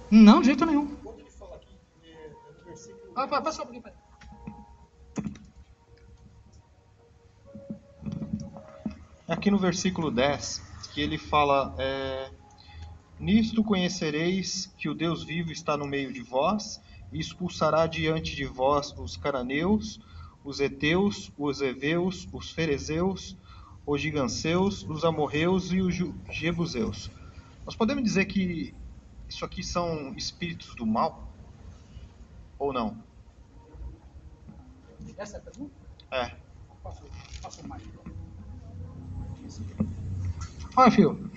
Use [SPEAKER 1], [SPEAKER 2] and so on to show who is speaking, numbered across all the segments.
[SPEAKER 1] Não, de jeito nenhum.
[SPEAKER 2] Quando ele fala aqui, no versículo
[SPEAKER 1] Passa um pouquinho.
[SPEAKER 3] Aqui no versículo 10, que ele fala, nisto conhecereis que o Deus vivo está no meio de vós, e expulsará diante de vós os cananeus, os heteus, os heveus, os ferezeus, os giganseus, os amorreus e os jebuseus. Nós podemos dizer que isso aqui são espíritos do mal? Ou não?
[SPEAKER 1] Essa é a pergunta?
[SPEAKER 3] É.
[SPEAKER 1] Passo mais. Olha, filho,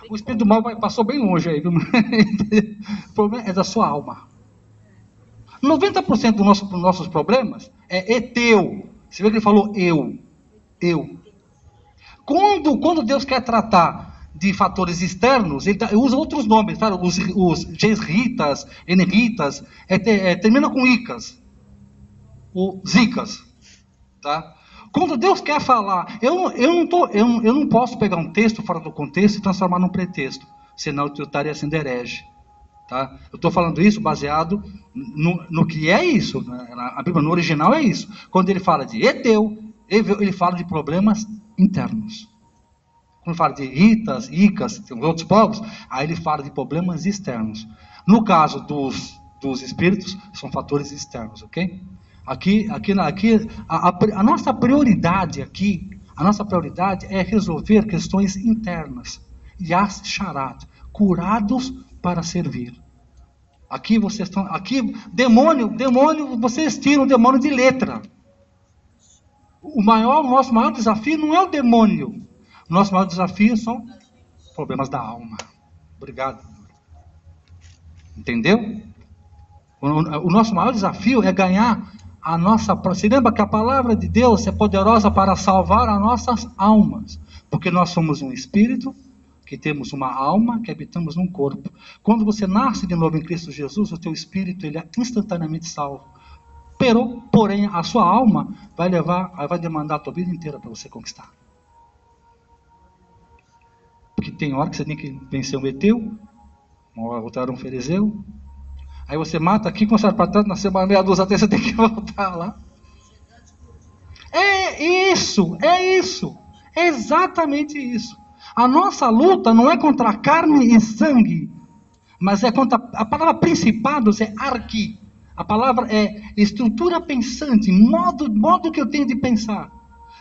[SPEAKER 1] o espírito do mal passou bem longe aí, viu? O problema é da sua alma. 90% dos nossos problemas é eteu. Você vê que ele falou eu. Quando Deus quer tratar de fatores externos, ele usa outros nomes, sabe? Os gesritas, enritas, termina com icas, o zicas, tá? Quando Deus quer falar, eu não posso pegar um texto fora do contexto e transformar num pretexto, senão eu estaria sendo herege. Tá? Eu estou falando isso baseado no que é isso. Né? A Bíblia no original é isso. Quando ele fala de eteu, ele fala de problemas internos. Quando fala de ritas, icas, tem outros povos, aí ele fala de problemas externos. No caso dos espíritos, são fatores externos, ok? Aqui a nossa prioridade aqui, a nossa prioridade é resolver questões internas. Yas Sharat, curados para servir. Aqui vocês estão, demônio, vocês tiram o demônio de letra. O nosso maior desafio não é o demônio. O nosso maior desafio são problemas da alma. Obrigado. Entendeu? O nosso maior desafio é ganhar a nossa... Você lembra que a palavra de Deus é poderosa para salvar as nossas almas? Porque nós somos um espírito, que temos uma alma, que habitamos num corpo. Quando você nasce de novo em Cristo Jesus, o teu espírito ele é instantaneamente salvo. Porém, a sua alma vai demandar a tua vida inteira para você conquistar. Porque tem hora que você tem que vencer um eteu, outra hora um ferezeu. Aí você mata aqui, conserta para trás, nasceu uma meia dúzia até você tem que voltar lá. É isso. É exatamente isso. A nossa luta não é contra carne e sangue, mas é contra... A palavra principados é arqui. A palavra é estrutura pensante, modo que eu tenho de pensar.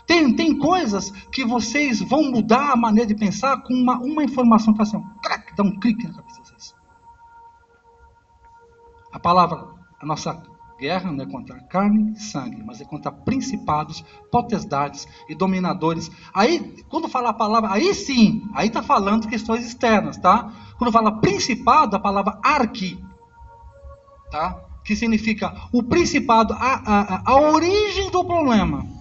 [SPEAKER 1] Tem coisas que vocês vão mudar a maneira de pensar com uma informação que faz assim, crack, dá um clique na cabeça de vocês. A nossa guerra não é contra carne e sangue, mas é contra principados, potestades e dominadores. Aí, quando fala a palavra, aí sim, aí está falando questões externas, tá? Quando fala principado, a palavra arqui, tá? Que significa o principado, a origem do problema.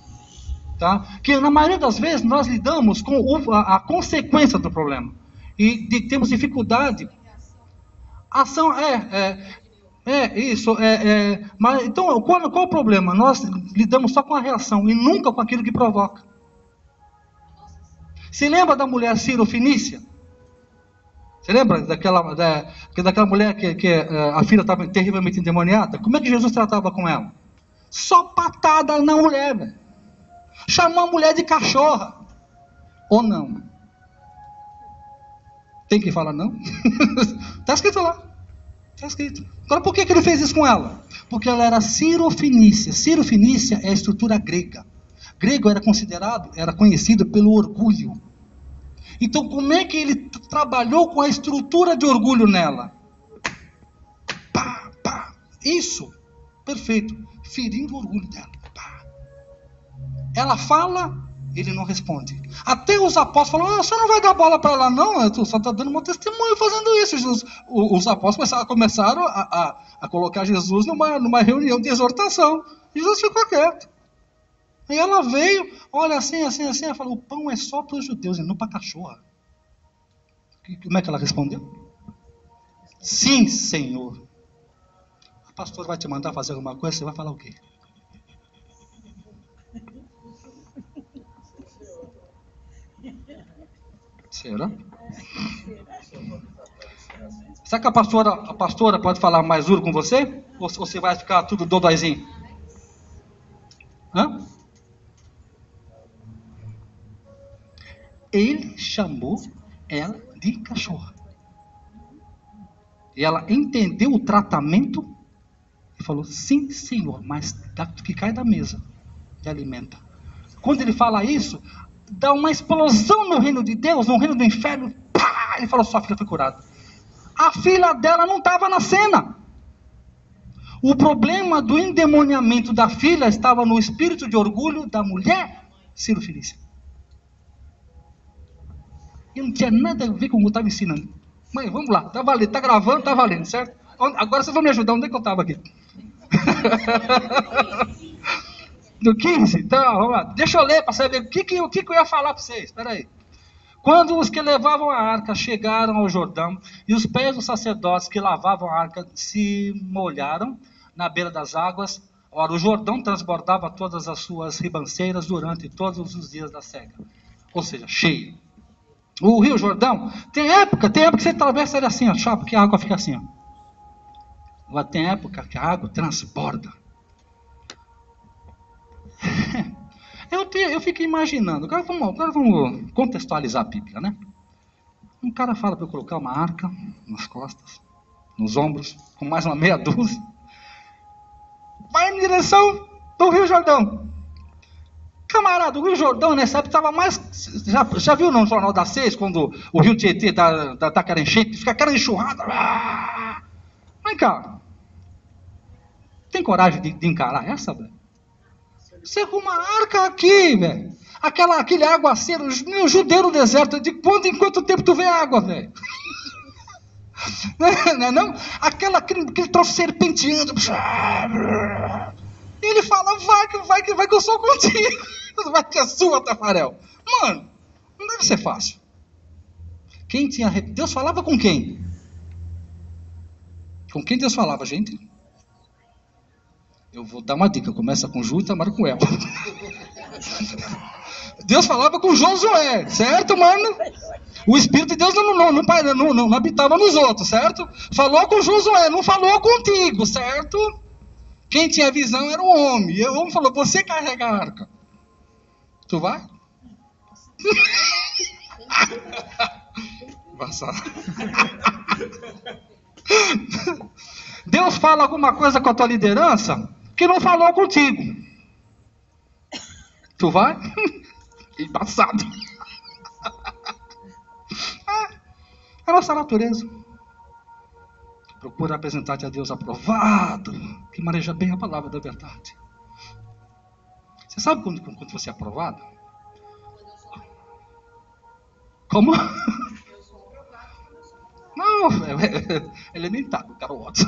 [SPEAKER 1] Tá? Que na maioria das vezes nós lidamos com a consequência do problema. E temos dificuldade. Ação isso. Mas, então, qual o problema? Nós lidamos só com a reação e nunca com aquilo que provoca. Se lembra da mulher Ciro-Fenícia? Você lembra daquela mulher que a filha estava terrivelmente endemoniada? Como é que Jesus tratava com ela? Só patada na mulher, velho. Chamou a mulher de cachorra. Ou não? Tem que falar não? Está escrito lá. Está escrito. Agora, por que ele fez isso com ela? Porque ela era Ciro-Fenícia. Ciro-Fenícia é a estrutura grega. Grego era conhecido pelo orgulho. Então, como é que ele trabalhou com a estrutura de orgulho nela? Pá. Isso. Perfeito. Ferindo o orgulho dela. Pá. Ela fala, ele não responde. Até os apóstolos falaram, você não vai dar bola para ela não, tu só está dando um testemunho fazendo isso. Jesus, os apóstolos começaram a colocar Jesus numa reunião de exortação. Jesus ficou quieto. E ela veio, olha assim, ela falou, o pão é só para os judeus e não para a cachorra. Como é que ela respondeu? Sim, Senhor. O pastor vai te mandar fazer alguma coisa, você vai falar o quê? Será? Será que a pastora pode falar mais duro com você? Ou você vai ficar tudo dodóizinho? Hã? Ele chamou ela de cachorra. E ela entendeu o tratamento e falou, sim, senhor, mas que cai da mesa e alimenta. Quando ele fala isso, dá uma explosão no reino de Deus, no reino do inferno. Pá! Ele falou, sua filha foi curada. A filha dela não estava na cena. O problema do endemoniamento da filha estava no espírito de orgulho da mulher cirofilícia. E não tinha nada a ver com o que eu estava ensinando. Mas vamos lá, tá valendo, tá gravando, tá valendo, certo? Agora vocês vão me ajudar, onde é que eu estava aqui? No 15? Então, vamos lá. Deixa eu ler para saber o que eu ia falar para vocês. Espera aí. Quando os que levavam a arca chegaram ao Jordão, e os pés dos sacerdotes que lavavam a arca se molharam na beira das águas, ora, o Jordão transbordava todas as suas ribanceiras durante todos os dias da seca. Ou seja, cheio. O Rio Jordão, tem época que você atravessa ele assim, ó, chapa, que a água fica assim, ó. Agora tem época que a água transborda. Eu fico imaginando, agora vamos contextualizar a Bíblia, né? Um cara fala para eu colocar uma arca nas costas, nos ombros, com mais uma meia dúzia. Vai em direção do Rio Jordão. Camarada, o Rio Jordão nessa época estava mais... Já viu no Jornal das 6, quando o Rio Tietê tá aquela enchente, fica aquela enxurrada. Vem cá. Tem coragem de encarar essa, velho? Você com uma arca aqui, velho. Aquele aguaceiro, meu judeu no deserto, de quanto em quanto tempo tu vê água, velho? Não? Aquele troço serpenteando. E ele fala, vai que eu sou contigo. Vai que é sua, Tafarel. Mano, não deve ser fácil. Deus falava com quem? Com quem Deus falava, gente? Eu vou dar uma dica, começa com Ju e termina com Eva. Deus falava com Josué, certo, mano? O Espírito de Deus não habitava nos outros, certo? Falou com Josué, não falou contigo, certo? Quem tinha visão era o homem. E o homem falou, você carrega a arca. Tu vai? Deus fala alguma coisa com a tua liderança que não falou contigo. Tu vai? Embaçado. É a nossa natureza. Procura apresentar-te a Deus aprovado, que maneja bem a palavra da verdade. Você sabe quando você é aprovado? Como? Não, é elementar, cara, Watson.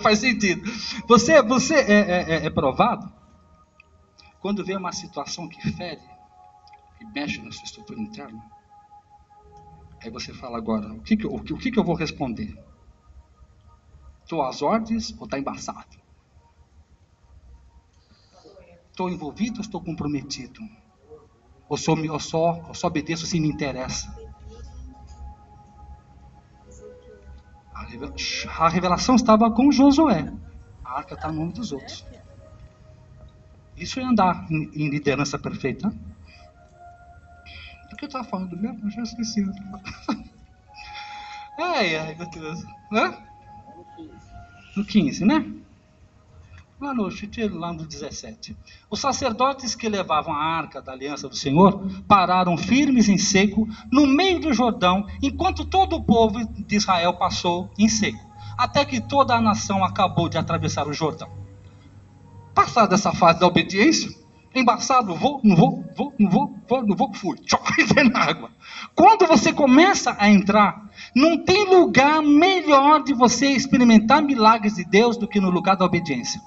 [SPEAKER 1] Faz sentido. Você é provado quando vê uma situação que fere, que mexe na sua estrutura interna. Aí você fala agora, o que eu vou responder? Estou às ordens ou está embaçado? Estou envolvido ou estou comprometido? Ou só obedeço se me interessa? A revelação estava com Josué. A arca está no nome dos outros. Isso é andar em liderança perfeita. O que eu estava falando mesmo? Eu já esqueci. Ai, meu Deus. No 15, né? Lá no 17. Os sacerdotes que levavam a arca da aliança do Senhor pararam firmes em seco no meio do Jordão, enquanto todo o povo de Israel passou em seco, até que toda a nação acabou de atravessar o Jordão. Passada essa fase da obediência, embaçado, não vou, fui. Entrei na água. Quando você começa a entrar, não tem lugar melhor de você experimentar milagres de Deus do que no lugar da obediência.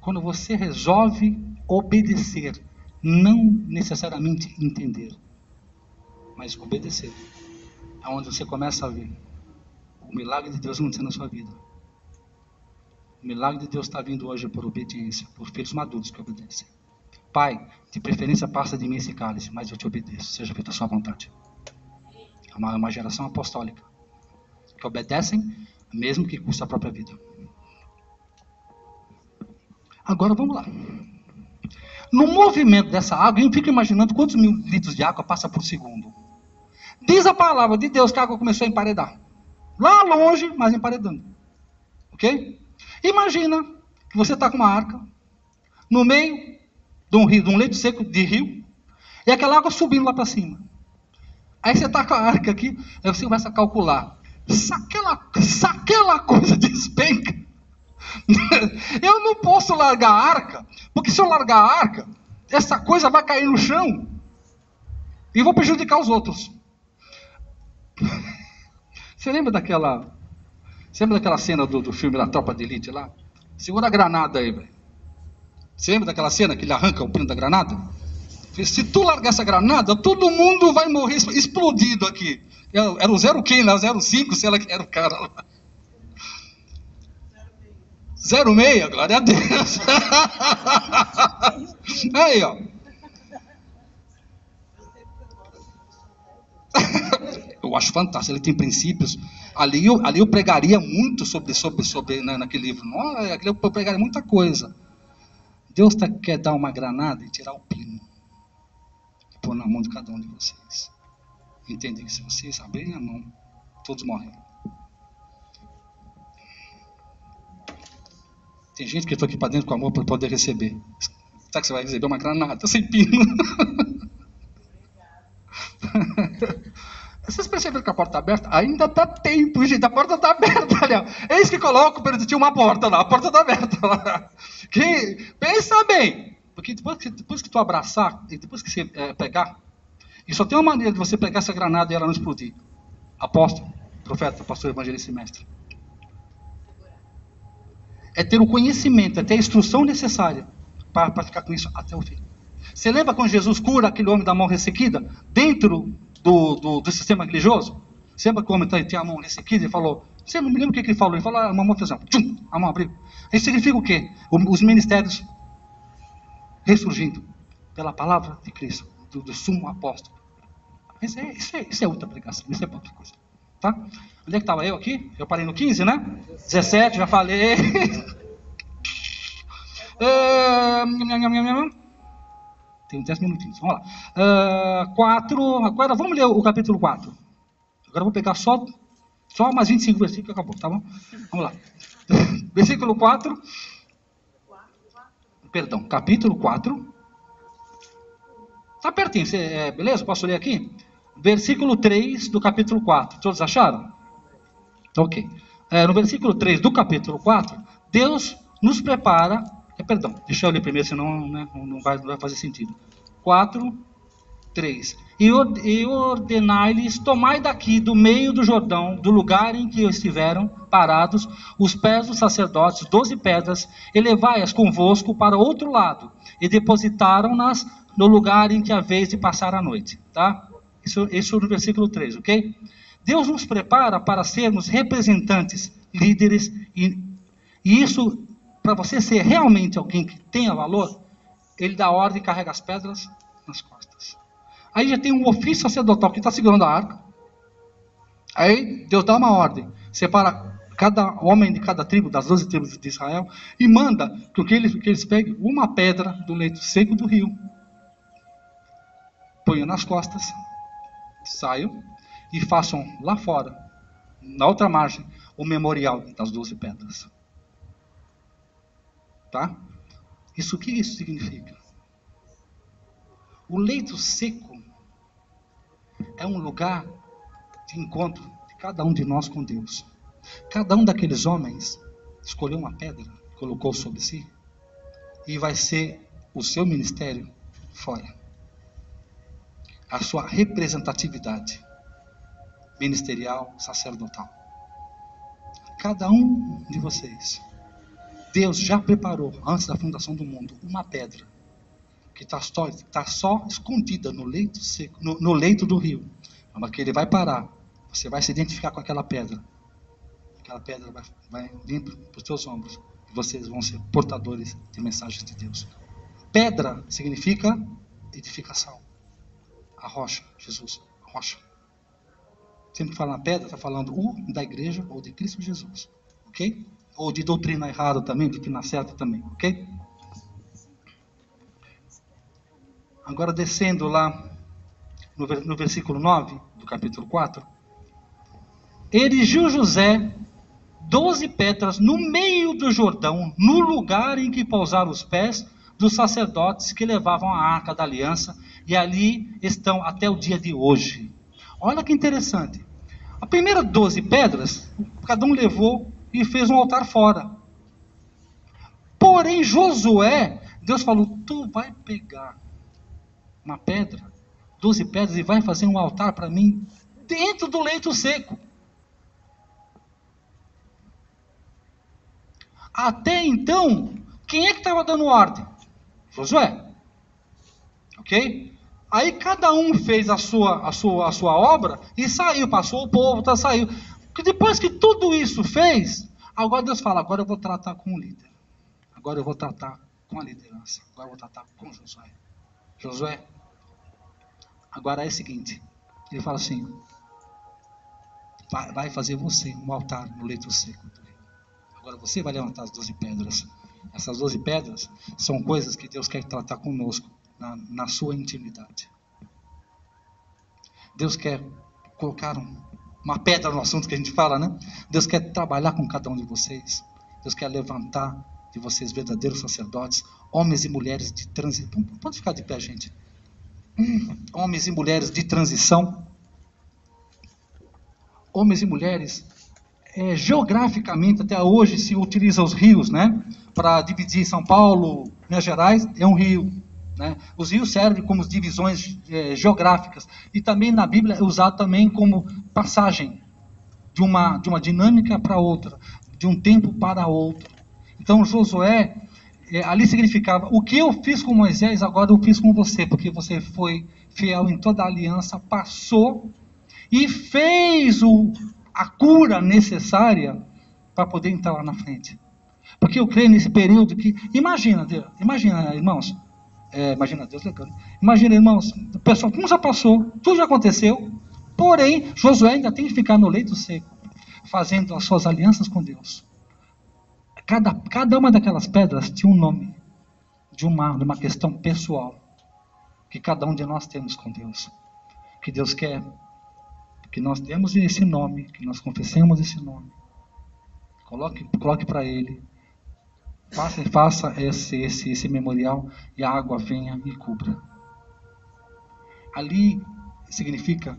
[SPEAKER 1] Quando você resolve obedecer, não necessariamente entender, mas obedecer, é onde você começa a ver o milagre de Deus acontecendo na sua vida. O milagre de Deus está vindo hoje por obediência, por filhos maduros que obedecem. Pai, de preferência passa de mim esse cálice, mas eu te obedeço, seja feita a sua vontade. É uma geração apostólica, que obedecem, mesmo que custe a própria vida. Agora vamos lá. No movimento dessa água, eu fico imaginando quantos mil litros de água passa por segundo. Diz a palavra de Deus que a água começou a emparedar. Lá longe, mas emparedando. Ok? Imagina que você está com uma arca, no meio de um rio, de um leito seco de rio, e aquela água subindo lá para cima. Aí você está com a arca aqui, aí você começa a calcular. Se aquela coisa despenca, eu não posso largar a arca, porque se eu largar a arca, essa coisa vai cair no chão e vou prejudicar os outros. Você lembra daquela cena do filme da Tropa de Elite lá? Segura a granada aí, velho. Você lembra daquela cena que ele arranca o pino da granada? Se tu largar essa granada, todo mundo vai morrer explodido aqui. Era o 0 quem lá, o 05, sei lá que era o cara lá. 06, glória a Deus. Aí, ó. Eu acho fantástico, ele tem princípios. Ali eu pregaria muito sobre naquele livro. Ali eu pregaria muita coisa. Deus quer dar uma granada e tirar o pino. E pôr na mão de cada um de vocês. Entendem que se vocês abrirem a mão, todos morrem. Tem gente que foi aqui para dentro com amor para poder receber. Sabe que você vai receber uma granada sem pino? Vocês perceberam que a porta está aberta? Ainda está tempo, gente. A porta está aberta ali. Eis que coloco, tinha uma porta lá. A porta está aberta lá. Pensa bem. Porque depois que tu abraçar, e depois que você pegar, e só tem uma maneira de você pegar essa granada e ela não explodir. Apóstolo, profeta, pastor, evangelista e mestre. É ter o conhecimento, é ter a instrução necessária para ficar com isso até o fim. Você lembra quando Jesus cura aquele homem da mão ressequida? Dentro do sistema religioso? Você lembra que o homem tinha a mão ressequida e falou... Você não me lembra o que ele falou? Ele falou, a mão fez assim, a mão abriu. Isso significa o quê? Os ministérios ressurgindo pela palavra de Cristo, do sumo apóstolo. Isso é outra pregação, isso é outra coisa. Tá? Onde é que estava eu aqui? Eu parei no 15, né? 17, já falei. Tem 10 minutinhos, vamos lá. 4, agora vamos ler o capítulo 4. Agora eu vou pegar só mais 25 versículos e acabou, tá bom? Vamos lá. Versículo 4. Perdão, capítulo 4. Tá pertinho, beleza? Posso ler aqui? Versículo 3 do capítulo 4. Todos acharam? Ok. No versículo 3 do capítulo 4, Deus nos prepara... Perdão, deixa eu ler primeiro, senão não vai fazer sentido. 4, 3. E ordenai-lhes, tomai daqui do meio do Jordão, do lugar em que estiveram parados, os pés dos sacerdotes, 12 pedras, e levai-as convosco para outro lado, e depositaram-nas no lugar em que haveis de passar a noite. Tá? Isso no versículo 3, ok? Deus nos prepara para sermos representantes, líderes, e isso, para você ser realmente alguém que tenha valor, ele dá ordem e carrega as pedras nas costas. Aí já tem um ofício sacerdotal que está segurando a arca. Aí Deus dá uma ordem, separa cada homem de cada tribo, das 12 tribos de Israel, e manda que eles peguem uma pedra do leito seco do rio, ponham nas costas, saiam e façam lá fora, na outra margem, o memorial das 12 pedras. Tá? O que isso significa? O leito seco é um lugar de encontro de cada um de nós com Deus. Cada um daqueles homens escolheu uma pedra, colocou sobre si, e vai ser o seu ministério fora. A sua representatividade ministerial, sacerdotal. Cada um de vocês, Deus já preparou, antes da fundação do mundo, uma pedra que está só escondida no leito seco, no leito do rio. Mas que ele vai parar, você vai se identificar com aquela pedra. Aquela pedra vai vir para os seus ombros e vocês vão ser portadores de mensagens de Deus. Pedra significa edificação. A rocha, Jesus, a rocha. Sempre que fala na pedra, está falando da igreja ou de Cristo Jesus. Ok? Ou de doutrina errada também, doutrina certa também. Ok? Agora descendo lá no versículo 9 do capítulo 4. Erigiu José 12 pedras no meio do Jordão, no lugar em que pousaram os pés dos sacerdotes que levavam a arca da aliança, e ali estão até o dia de hoje. Olha que interessante. A primeira 12 pedras, cada um levou e fez um altar fora. Porém, Josué, Deus falou, tu vai pegar uma pedra, 12 pedras, e vai fazer um altar para mim dentro do leito seco. Até então, quem é que estava dando ordem? Josué. Ok? Aí cada um fez a sua obra e saiu, passou o povo, saiu. Porque depois que tudo isso fez, agora Deus fala, agora eu vou tratar com o líder. Agora eu vou tratar com a liderança. Agora eu vou tratar com Josué. Josué, agora é o seguinte, ele fala assim, vai fazer você um altar no leito seco. Agora você vai levantar as 12 pedras. Essas 12 pedras são coisas que Deus quer tratar conosco na sua intimidade. Deus quer colocar uma pedra no assunto que a gente fala, né? Deus quer trabalhar com cada um de vocês. Deus quer levantar de vocês verdadeiros sacerdotes, homens e mulheres de transição. Pode ficar de pé, gente. Homens e mulheres de transição. Homens e mulheres, geograficamente, até hoje se utiliza os rios, né? Para dividir São Paulo, Minas Gerais, é um rio. Né? Os rios servem como divisões geográficas. E também na Bíblia é usado também como passagem de uma dinâmica para outra, de um tempo para outro. Então Josué, ali significava, o que eu fiz com Moisés, agora eu fiz com você, porque você foi fiel em toda a aliança, passou e fez a cura necessária para poder entrar lá na frente. Porque eu creio nesse período que, imagina irmãos, imagina Deus lembrando, imagina irmãos, o pessoal, como já passou, tudo já aconteceu, porém, Josué ainda tem que ficar no leito seco, fazendo as suas alianças com Deus. Cada uma daquelas pedras tinha um nome, de uma questão pessoal, que cada um de nós temos com Deus, que Deus quer que nós demos esse nome, que nós confessemos esse nome, coloque para Ele, faça esse memorial, e a água venha e cubra. Ali significa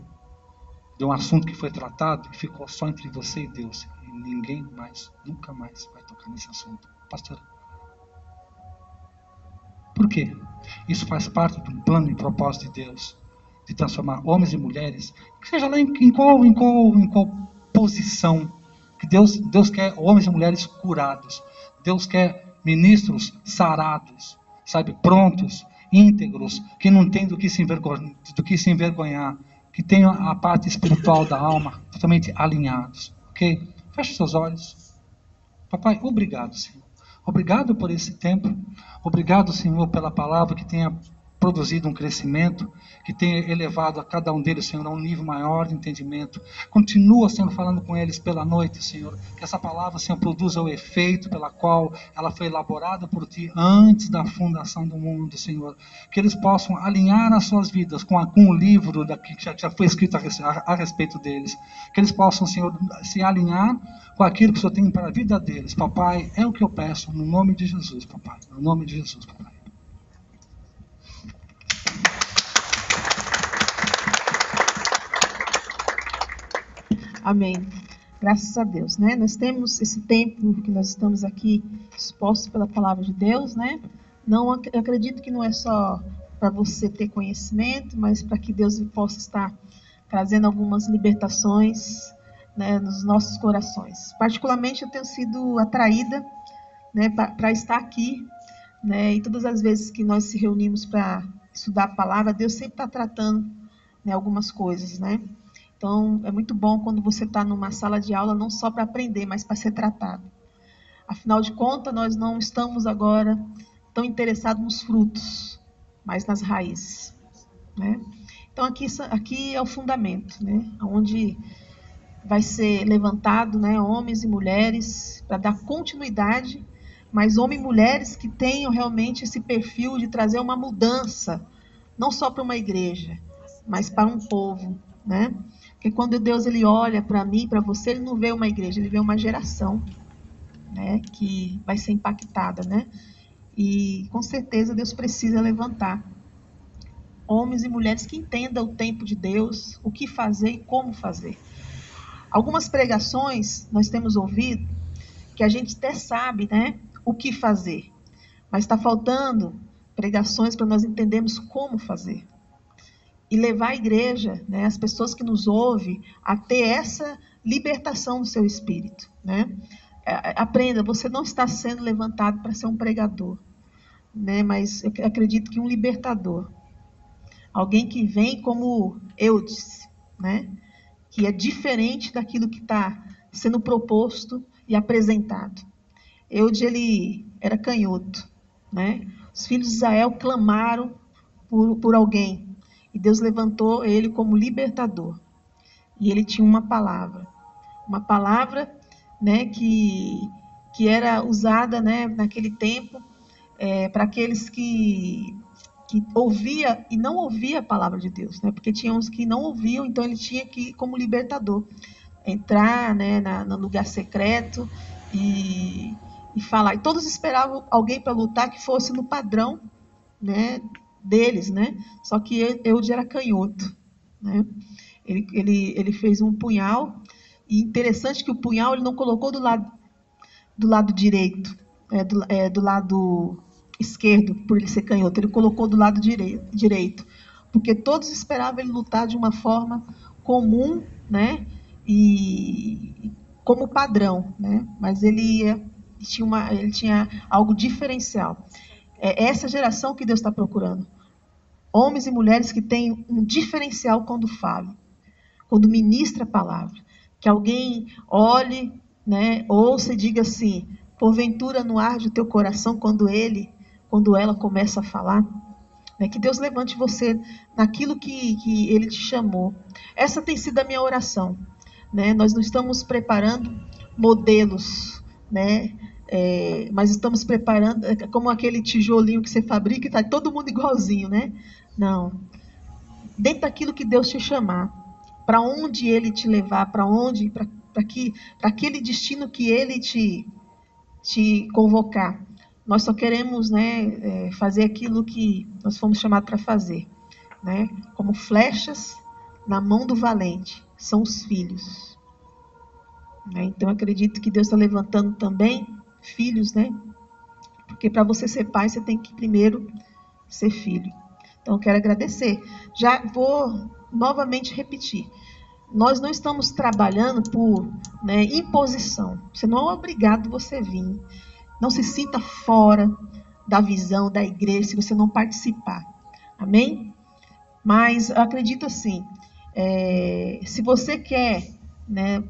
[SPEAKER 1] de um assunto que foi tratado e ficou só entre você e Deus, e ninguém mais, nunca mais vai tocar nesse assunto. Pastor, por quê? Isso faz parte de um plano e propósito de Deus, de transformar homens e mulheres, que seja lá em qual posição, que Deus quer homens e mulheres curados, Deus quer ministros sarados, sabe, prontos, íntegros, que não tem do que se envergonhar, que tenham a parte espiritual da alma totalmente alinhados, ok? Feche seus olhos. Papai, obrigado, Senhor. Obrigado por esse tempo. Obrigado, Senhor, pela palavra que tenha produzido um crescimento, que tenha elevado a cada um deles, Senhor, a um nível maior de entendimento. Continua, Senhor, falando com eles pela noite, Senhor, que essa palavra, Senhor, produza o efeito pela qual ela foi elaborada por Ti antes da fundação do mundo, Senhor. Que eles possam alinhar as suas vidas com o livro que já foi escrito a respeito deles. Que eles possam, Senhor, se alinhar com aquilo que o Senhor tem para a vida deles. Papai, é o que eu peço, no nome de Jesus, papai. No nome de Jesus, papai.
[SPEAKER 4] Amém. Graças a Deus, né? Nós temos esse tempo que nós estamos aqui expostos pela palavra de Deus, né? Eu acredito que não é só para você ter conhecimento, mas para que Deus possa estar trazendo algumas libertações, né, nos nossos corações. Particularmente, eu tenho sido atraída, né, para estar aqui, né? E todas as vezes que nós se reunimos para estudar a palavra, Deus sempre está tratando, né, algumas coisas, né? Então, é muito bom quando você está numa sala de aula, não só para aprender, mas para ser tratado. Afinal de contas, nós não estamos agora tão interessado nos frutos, mas nas raízes, né? Então aqui é o fundamento, né? Onde vai ser levantado, né, homens e mulheres para dar continuidade, mas homens e mulheres que tenham realmente esse perfil de trazer uma mudança, não só para uma igreja, mas para um povo, né? Porque quando Deus ele olha para mim, para você, ele não vê uma igreja, ele vê uma geração, né, que vai ser impactada, né? E com certeza Deus precisa levantar homens e mulheres que entendam o tempo de Deus, o que fazer e como fazer. Algumas pregações nós temos ouvido que a gente até sabe, né, o que fazer, mas está faltando pregações para nós entendermos como fazer e levar a igreja, né, as pessoas que nos ouvem, a ter essa libertação do seu espírito, né? Aprenda, você não está sendo levantado para ser um pregador, né, mas eu acredito que um libertador, alguém que vem como Eudes, né, que é diferente daquilo que está sendo proposto e apresentado. Eudes, ele era canhoto, né? Os filhos de Israel clamaram por alguém, e Deus levantou ele como libertador. E ele tinha uma palavra, né, que era usada, né, naquele tempo, para aqueles que ouvia e não ouvia a palavra de Deus, né? Porque tinha uns que não ouviam, então ele tinha que, como libertador, entrar, né, no lugar secreto e falar. E todos esperavam alguém para lutar que fosse no padrão, né, deles, né? Só que Eude era canhoto, né? Ele fez um punhal, e interessante que o punhal ele não colocou do lado direito, do lado esquerdo, por ele ser canhoto, ele colocou do lado direito, porque todos esperavam ele lutar de uma forma comum, né, e como padrão, né, mas ele tinha algo diferencial. É essa geração que Deus está procurando, homens e mulheres que têm um diferencial quando falam, quando ministra a palavra, que alguém olhe, né, ouça e diga assim: porventura não arde o teu coração quando ela começa a falar, né? Que Deus levante você naquilo que Ele te chamou. Essa tem sido a minha oração, né? Nós não estamos preparando modelos, né? Mas estamos preparando, como aquele tijolinho que você fabrica e está todo mundo igualzinho, né? Não. Dentro daquilo que Deus te chamar, para onde Ele te levar, para aquele destino que Ele te convocar. Nós só queremos, né, fazer aquilo que nós fomos chamados para fazer, né? Como flechas na mão do valente, são os filhos, né? Então eu acredito que Deus está levantando também filhos, né? Porque para você ser pai, você tem que primeiro ser filho. Então eu quero agradecer. Já vou novamente repetir. Nós não estamos trabalhando por, né, imposição. Você não é obrigado você vir. Não se sinta fora da visão da igreja se você não participar. Amém? Mas eu acredito assim, se você quer, né,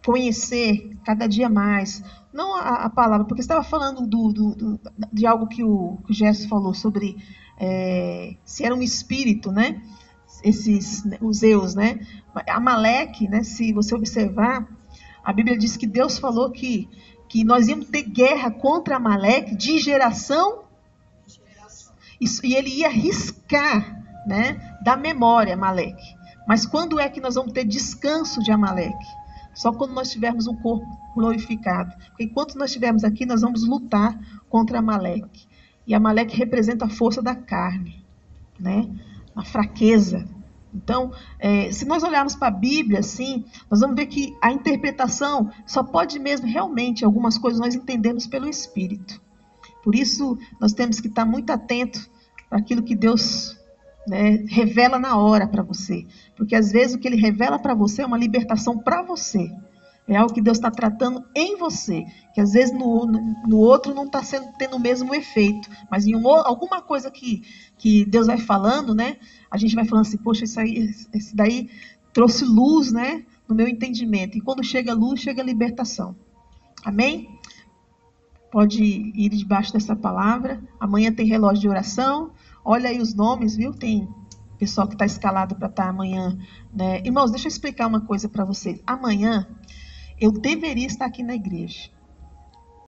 [SPEAKER 4] conhecer cada dia mais, não a palavra, porque você estava falando de algo que o Gerson falou sobre se era um espírito, né? Os Zeus, né? Amaleque, né? Se você observar, a Bíblia diz que Deus falou que nós íamos ter guerra contra Amaleque de geração, e ele ia riscar, né, da memória Amaleque. Mas quando é que nós vamos ter descanso de Amaleque? Só quando nós tivermos um corpo glorificado. Porque enquanto nós estivermos aqui, nós vamos lutar contra Amaleque. E Amaleque representa a força da carne, né? A fraqueza. Então, se nós olharmos para a Bíblia, assim, nós vamos ver que a interpretação só pode mesmo, realmente, algumas coisas nós entendemos pelo Espírito. Por isso, nós temos que estar muito atentos para aquilo que Deus, né, revela na hora para você. Porque, às vezes, o que Ele revela para você é uma libertação para você. É algo que Deus está tratando em você, que às vezes no outro não está tendo o mesmo efeito, mas em alguma coisa que Deus vai falando, né? A gente vai falando assim, poxa, esse daí trouxe luz, né, no meu entendimento. E quando chega luz, chega libertação. Amém? pode ir debaixo dessa palavra. Amanhã tem relógio de oração. Olha aí os nomes, viu? Tem pessoal que está escalado para estar amanhã, né? Irmãos, deixa eu explicar uma coisa para vocês. Amanhã eu deveria estar aqui na igreja.